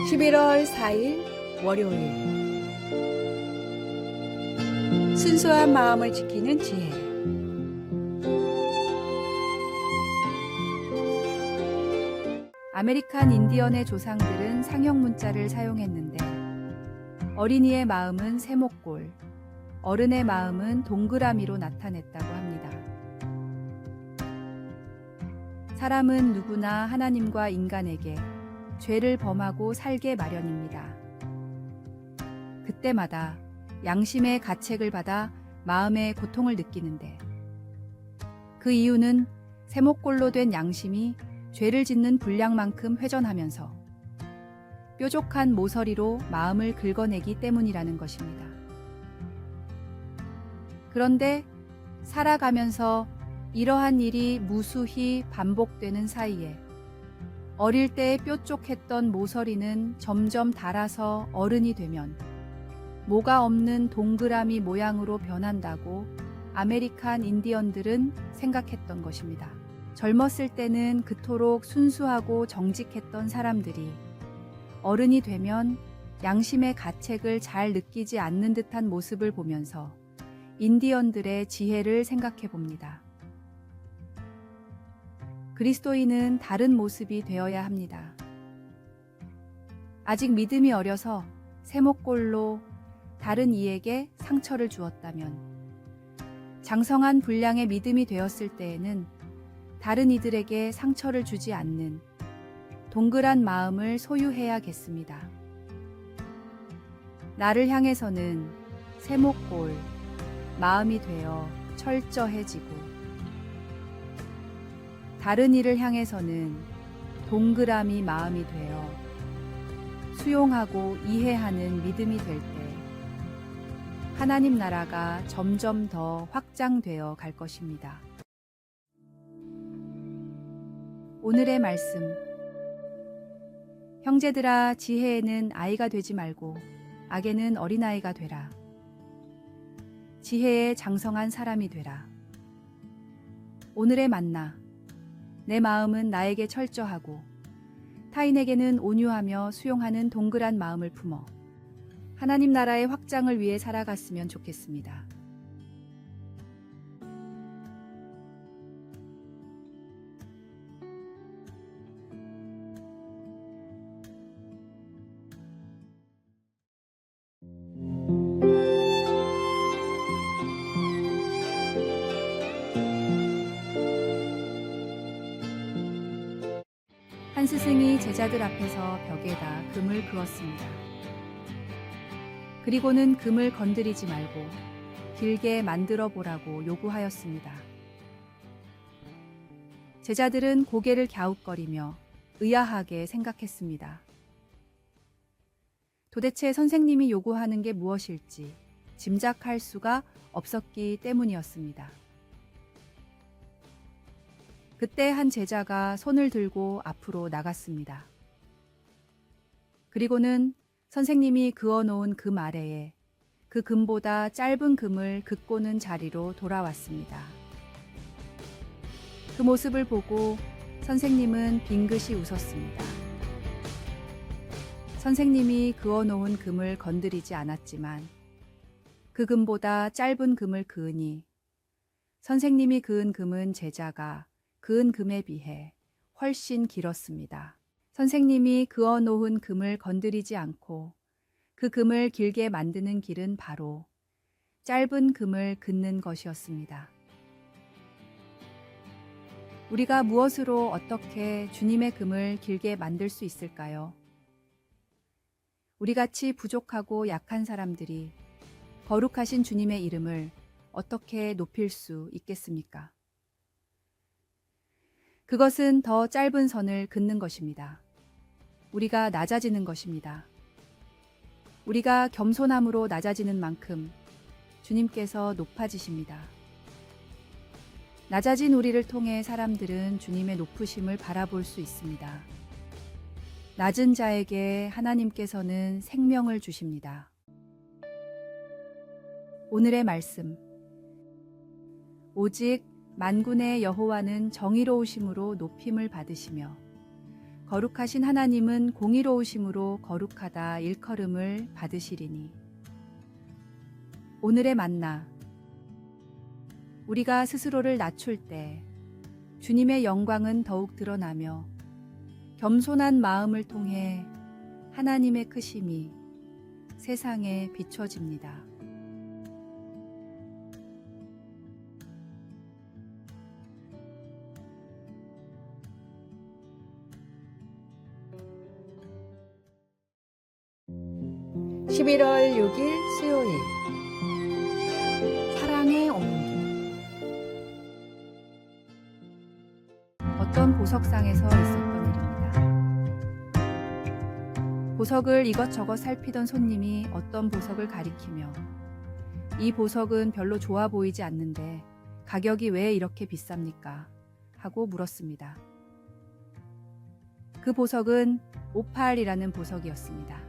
11월 4일 월요일. 순수한 마음을 지키는 지혜. 아메리칸 인디언의 조상들은 상형 문자를 사용했는데 어린이의 마음은 세모꼴, 어른의 마음은 동그라미로 나타냈다고 합니다. 사람은 누구나 하나님과 인간에게 죄를 범하고 살게 마련입니다. 그때마다 양심의 가책을 받아 마음의 고통을 느끼는데 그 이유는 세모꼴로 된 양심이 죄를 짓는 분량만큼 회전하면서 뾰족한 모서리로 마음을 긁어내기 때문이라는 것입니다. 그런데 살아가면서 이러한 일이 무수히 반복되는 사이에 어릴 때 뾰족했던 모서리는 점점 닳아서 어른이 되면 모가 없는 동그라미 모양으로 변한다고 아메리칸 인디언들은 생각했던 것입니다. 젊었을 때는 그토록 순수하고 정직했던 사람들이 어른이 되면 양심의 가책을 잘 느끼지 않는 듯한 모습을 보면서 인디언들의 지혜를 생각해 봅니다. 그리스도인은 다른 모습이 되어야 합니다. 아직 믿음이 어려서 세모꼴로 다른 이에게 상처를 주었다면, 장성한 분량의 믿음이 되었을 때에는 다른 이들에게 상처를 주지 않는 동그란 마음을 소유해야겠습니다. 나를 향해서는 세모꼴 마음이 되어 철저해지고, 다른 이를 향해서는 동그라미 마음이 되어 수용하고 이해하는 믿음이 될 때 하나님 나라가 점점 더 확장되어 갈 것입니다. 오늘의 말씀. 형제들아, 지혜에는 아이가 되지 말고 악에는 어린아이가 되라. 지혜에 장성한 사람이 되라. 오늘의 만나. 내 마음은 나에게 철저하고 타인에게는 온유하며 수용하는 동그란 마음을 품어 하나님 나라의 확장을 위해 살아갔으면 좋겠습니다. 한 스승이 제자들 앞에서 벽에다 금을 그었습니다. 그리고는 금을 건드리지 말고 길게 만들어 보라고 요구하였습니다. 제자들은 고개를 갸웃거리며 의아하게 생각했습니다. 도대체 선생님이 요구하는 게 무엇일지 짐작할 수가 없었기 때문이었습니다. 그때 한 제자가 손을 들고 앞으로 나갔습니다. 그리고는 선생님이 그어놓은 금 아래에 그 금보다 짧은 금을 긋고는 자리로 돌아왔습니다. 그 모습을 보고 선생님은 빙긋이 웃었습니다. 선생님이 그어놓은 금을 건드리지 않았지만 그 금보다 짧은 금을 그으니 선생님이 그은 금은 제자가 그은 금에 비해 훨씬 길었습니다. 선생님이 그어놓은 금을 건드리지 않고 그 금을 길게 만드는 길은 바로 짧은 금을 긋는 것이었습니다. 우리가 무엇으로 어떻게 주님의 금을 길게 만들 수 있을까요? 우리같이 부족하고 약한 사람들이 거룩하신 주님의 이름을 어떻게 높일 수 있겠습니까? 그것은 더 짧은 선을 긋는 것입니다. 우리가 낮아지는 것입니다. 우리가 겸손함으로 낮아지는 만큼 주님께서 높아지십니다. 낮아진 우리를 통해 사람들은 주님의 높으심을 바라볼 수 있습니다. 낮은 자에게 하나님께서는 생명을 주십니다. 오늘의 말씀. 오직 만군의 여호와는 정의로우심으로 높임을 받으시며 거룩하신 하나님은 공의로우심으로 거룩하다 일컬음을 받으시리니. 오늘의 만나. 우리가 스스로를 낮출 때 주님의 영광은 더욱 드러나며 겸손한 마음을 통해 하나님의 크심이 세상에 비춰집니다. (11월 6일) 수요일 사랑의 온기. 어떤 보석상에서 있었던 일입니다. 보석을 이것저것 살피던 손님이 어떤 보석을 가리키며 이 보석은 별로 좋아 보이지 않는데 가격이 왜 이렇게 비쌉니까? 하고 물었습니다. 그 보석은 오팔이라는 보석이었습니다.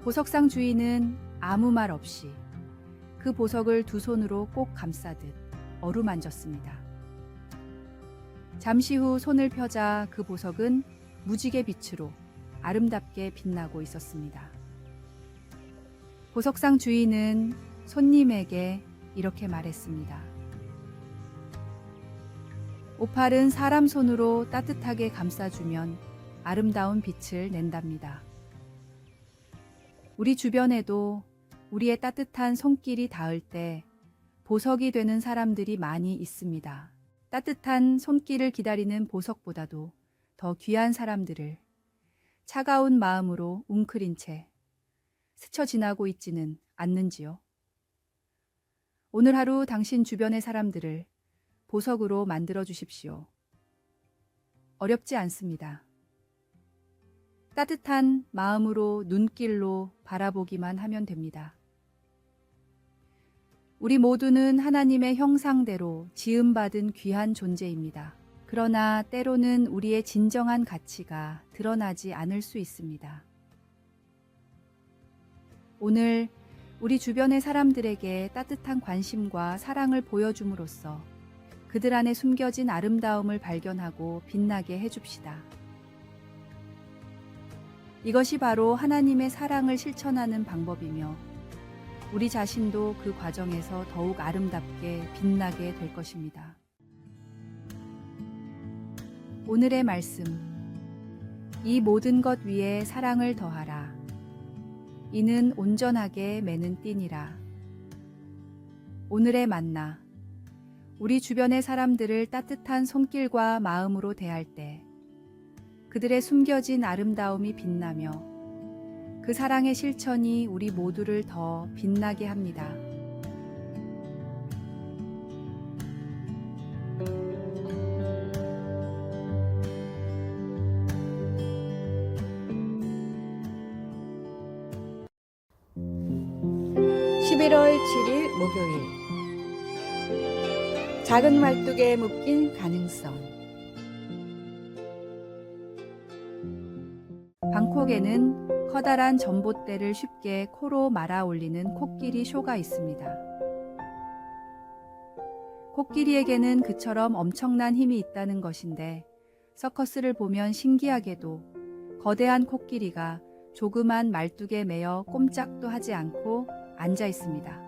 보석상 주인은 아무 말 없이 그 보석을 두 손으로 꼭 감싸듯 어루만졌습니다. 잠시 후 손을 펴자 그 보석은 무지개 빛으로 아름답게 빛나고 있었습니다. 보석상 주인은 손님에게 이렇게 말했습니다. 오팔은 사람 손으로 따뜻하게 감싸주면 아름다운 빛을 낸답니다. 우리 주변에도 우리의 따뜻한 손길이 닿을 때 보석이 되는 사람들이 많이 있습니다. 따뜻한 손길을 기다리는 보석보다도 더 귀한 사람들을 차가운 마음으로 웅크린 채 스쳐 지나고 있지는 않는지요? 오늘 하루 당신 주변의 사람들을 보석으로 만들어 주십시오. 어렵지 않습니다. 따뜻한 마음으로 눈길로 바라보기만 하면 됩니다. 우리 모두는 하나님의 형상대로 지음받은 귀한 존재입니다. 그러나 때로는 우리의 진정한 가치가 드러나지 않을 수 있습니다. 오늘 우리 주변의 사람들에게 따뜻한 관심과 사랑을 보여줌으로써 그들 안에 숨겨진 아름다움을 발견하고 빛나게 해줍시다. 이것이 바로 하나님의 사랑을 실천하는 방법이며 우리 자신도 그 과정에서 더욱 아름답게 빛나게 될 것입니다. 오늘의 말씀. 이 모든 것 위에 사랑을 더하라. 이는 온전하게 매는 띠니라. 오늘의 만나. 우리 주변의 사람들을 따뜻한 손길과 마음으로 대할 때 그들의 숨겨진 아름다움이 빛나며 그 사랑의 실천이 우리 모두를 더 빛나게 합니다. (11월 7일) 목요일 작은 말뚝에 묶인 가능성. 방콕에는 커다란 전봇대를 쉽게 코로 말아 올리는 코끼리 쇼가 있습니다. 코끼리에게는 그처럼 엄청난 힘이 있다는 것인데 서커스를 보면 신기하게도 거대한 코끼리가 조그만 말뚝에 매여 꼼짝도 하지 않고 앉아 있습니다.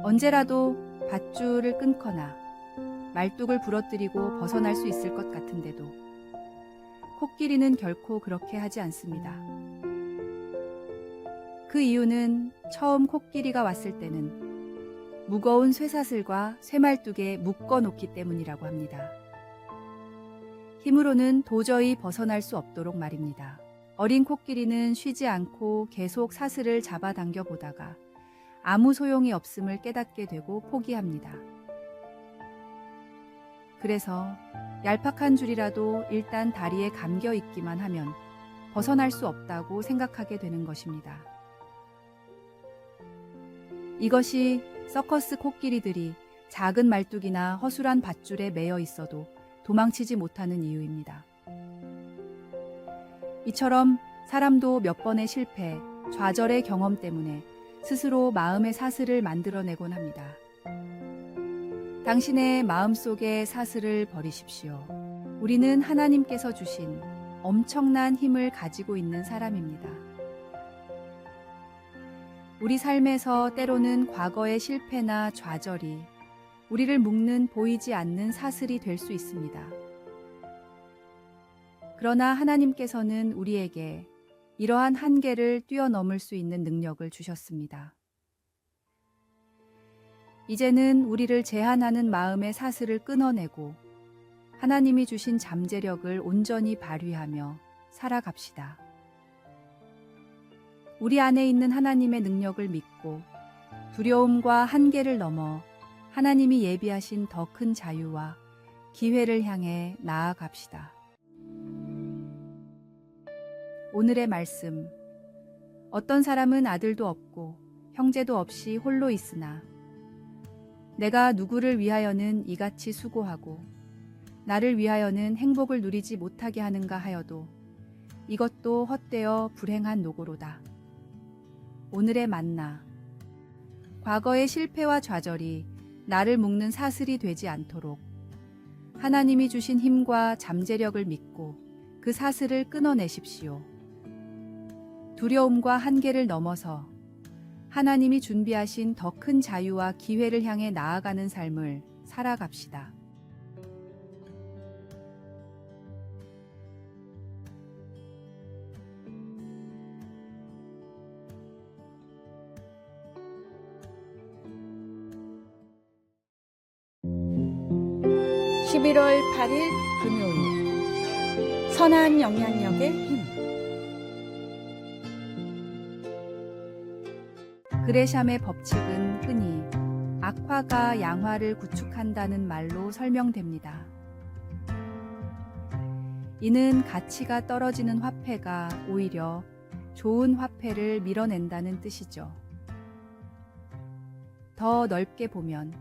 언제라도 밧줄을 끊거나 말뚝을 부러뜨리고 벗어날 수 있을 것 같은데도 코끼리는 결코 그렇게 하지 않습니다. 그 이유는 처음 코끼리가 왔을 때는 무거운 쇠사슬과 쇠말뚝에 묶어 놓기 때문이라고 합니다. 힘으로는 도저히 벗어날 수 없도록 말입니다. 어린 코끼리는 쉬지 않고 계속 사슬을 잡아당겨 보다가 아무 소용이 없음을 깨닫게 되고 포기합니다. 그래서 얄팍한 줄이라도 일단 다리에 감겨 있기만 하면 벗어날 수 없다고 생각하게 되는 것입니다. 이것이 서커스 코끼리들이 작은 말뚝이나 허술한 밧줄에 매여 있어도 도망치지 못하는 이유입니다. 이처럼 사람도 몇 번의 실패, 좌절의 경험 때문에 스스로 마음의 사슬을 만들어내곤 합니다. 당신의 마음속의 사슬을 버리십시오. 우리는 하나님께서 주신 엄청난 힘을 가지고 있는 사람입니다. 우리 삶에서 때로는 과거의 실패나 좌절이 우리를 묶는 보이지 않는 사슬이 될 수 있습니다. 그러나 하나님께서는 우리에게 이러한 한계를 뛰어넘을 수 있는 능력을 주셨습니다. 이제는 우리를 제한하는 마음의 사슬을 끊어내고 하나님이 주신 잠재력을 온전히 발휘하며 살아갑시다. 우리 안에 있는 하나님의 능력을 믿고 두려움과 한계를 넘어 하나님이 예비하신 더 큰 자유와 기회를 향해 나아갑시다. 오늘의 말씀. 어떤 사람은 아들도 없고 형제도 없이 홀로 있으나 내가 누구를 위하여는 이같이 수고하고 나를 위하여는 행복을 누리지 못하게 하는가 하여도 이것도 헛되어 불행한 노고로다. 오늘의 만나. 과거의 실패와 좌절이 나를 묶는 사슬이 되지 않도록 하나님이 주신 힘과 잠재력을 믿고 그 사슬을 끊어내십시오. 두려움과 한계를 넘어서 하나님이 준비하신 더 큰 자유와 기회를 향해 나아가는 삶을 살아갑시다. (11월 8일) 금요일 선한 영향력의 힘. 그레샴의 법칙은 흔히 악화가 양화를 구축한다는 말로 설명됩니다. 이는 가치가 떨어지는 화폐가 오히려 좋은 화폐를 밀어낸다는 뜻이죠. 더 넓게 보면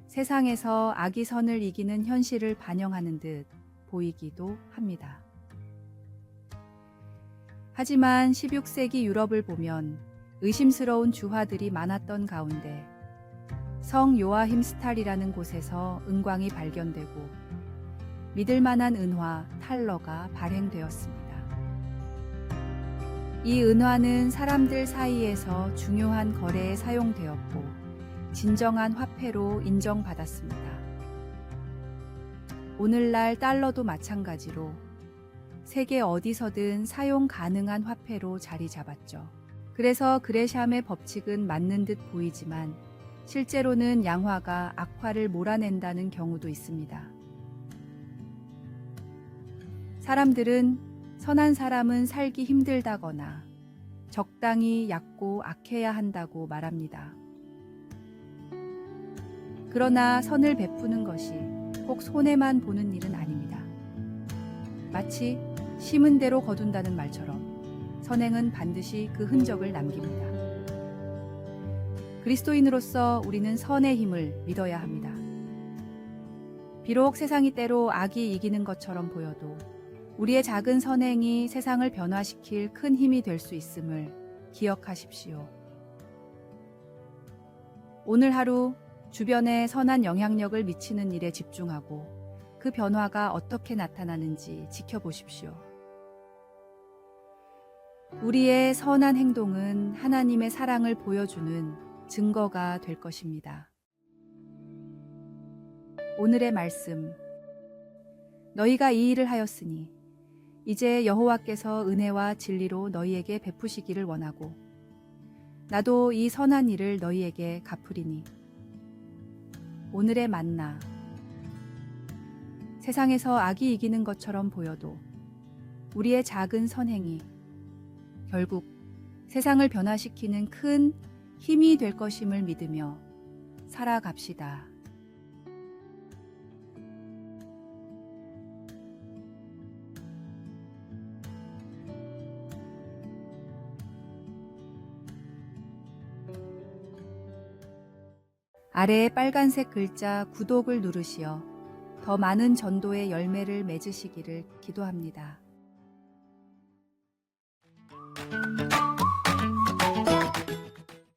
세상에서 악이 선을 이기는 현실을 반영하는 듯 보이기도 합니다. 하지만 16세기 유럽을 보면 의심스러운 주화들이 많았던 가운데 성 요아힘스탈이라는 곳에서 은광이 발견되고 믿을 만한 은화 탈러가 발행되었습니다. 이 은화는 사람들 사이에서 중요한 거래에 사용되었고 진정한 화폐로 인정받았습니다. 오늘날 달러도 마찬가지로 세계 어디서든 사용 가능한 화폐로 자리 잡았죠. 그래서 그레샴의 법칙은 맞는 듯 보이지만 실제로는 양화가 악화를 몰아낸다는 경우도 있습니다. 사람들은 선한 사람은 살기 힘들다거나 적당히 얕고 악해야 한다고 말합니다. 그러나 선을 베푸는 것이 꼭 손해만 보는 일은 아닙니다. 마치 심은 대로 거둔다는 말처럼 선행은 반드시 그 흔적을 남깁니다. 그리스도인으로서 우리는 선의 힘을 믿어야 합니다. 비록 세상이 때로 악이 이기는 것처럼 보여도 우리의 작은 선행이 세상을 변화시킬 큰 힘이 될 수 있음을 기억하십시오. 오늘 하루 주변에 선한 영향력을 미치는 일에 집중하고 그 변화가 어떻게 나타나는지 지켜보십시오. 우리의 선한 행동은 하나님의 사랑을 보여주는 증거가 될 것입니다. 오늘의 말씀. 너희가 이 일을 하였으니 이제 여호와께서 은혜와 진리로 너희에게 베푸시기를 원하고 나도 이 선한 일을 너희에게 갚으리니. 오늘의 만나. 세상에서 악이 이기는 것처럼 보여도 우리의 작은 선행이 결국 세상을 변화시키는 큰 힘이 될 것임을 믿으며 살아갑시다. 아래의 빨간색 글자 구독을 누르시어 더 많은 전도의 열매를 맺으시기를 기도합니다.